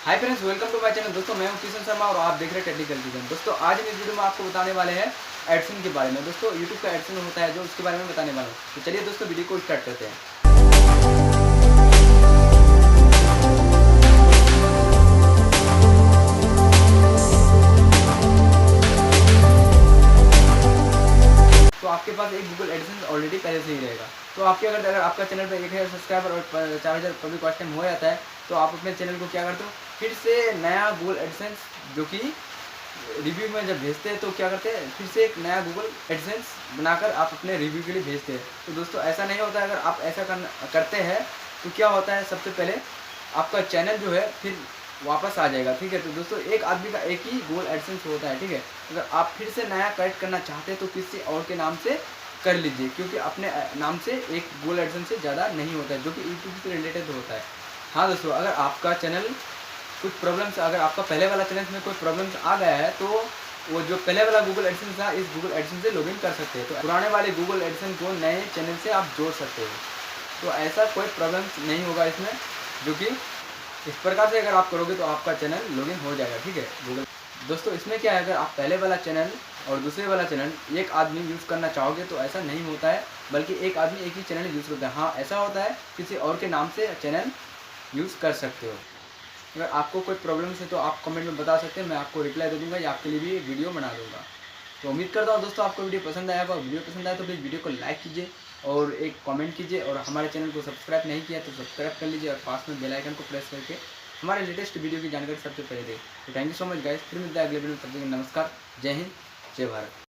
Hi friends, welcome to my channel. दोस्तों मैं हूं किशन शर्मा और आप देख रहे हैं टेक्निकल किशन। दोस्तों आज हम इस वीडियो में आपको बताने वाले हैं एडसेंस के बारे में। दोस्तों यूट्यूब का एडसेंस होता है जो उसके बारे में बताने वाला हूं। तो चलिए दोस्तों वीडियो को स्टार्ट करते हैं। तो आपके पास एक गूगल एडसेंस ऑलरेडी पहले से ही रहेगा। तो आपके अगर आपका चैनल पर 1000 सब्सक्राइबर और 4000 पब्लिक वॉच टाइम हो जाता है तो आप अपने चैनल को क्या करते हो, फिर से नया गूगल एडसेंस जो कि रिव्यू में जब भेजते हैं तो क्या करते हैं, फिर से एक नया गूगल एडसेंस बनाकर आप अपने रिव्यू के लिए भेजते हैं। तो दोस्तों ऐसा नहीं होता है। अगर आप ऐसा करते हैं तो क्या होता है, सबसे पहले आपका चैनल जो है फिर वापस आ जाएगा। ठीक है, तो दोस्तों एक आदमी का एक ही गूगल एडसेंस होता है। ठीक है, अगर आप फिर से नया करेक्ट करना चाहते हैं तो किसी और के नाम से कर लीजिए, क्योंकि अपने नाम से एक गूगल एडसेंस से ज़्यादा नहीं होता है, जो कि यूट्यूब से रिलेटेड होता है। हाँ दोस्तों, अगर आपका चैनल कुछ प्रॉब्लम्स, अगर आपका पहले वाला चैनल में कोई प्रॉब्लम्स आ गया है तो वो जो पहले वाला गूगल एडसेंस था इस गूगल एडसेंस से लॉगिन कर सकते हैं। तो पुराने वाले गूगल एडसेंस को नए चैनल से आप जोड़ सकते हो। तो ऐसा कोई प्रॉब्लम्स नहीं होगा इसमें, जो कि इस प्रकार से अगर आप करोगे तो आपका चैनल लॉगिन हो जाएगा। ठीक है गूगल। दोस्तों इसमें क्या है, अगर आप पहले वाला चैनल और दूसरे वाला चैनल एक आदमी यूज़ करना चाहोगे तो ऐसा नहीं होता है, बल्कि एक आदमी एक ही चैनल यूज़ करता है। हाँ ऐसा होता है, किसी और के नाम से चैनल यूज़ कर सकते हो। अगर आपको कोई प्रॉब्लम्स है तो आप कमेंट में बता सकते हैं, मैं आपको रिप्लाई दे दूँगा या आपके लिए भी वीडियो बना दूँगा। तो उम्मीद करता हूँ दोस्तों आपको वीडियो पसंद आया होगा। वीडियो पसंद आया तो प्लीज़ वीडियो को लाइक कीजिए और एक कमेंट कीजिए, और हमारे चैनल को सब्सक्राइब नहीं किया तो सब्सक्राइब कर लीजिए और पास में बेल आइकन को प्रेस करके हमारे लेटेस्ट वीडियो की जानकारी सबसे पहले दें। तो thank you so much guys, फिर मिलते हैं अगले वीडियो में। तब तक नमस्कार, जय हिंद, जय भारत।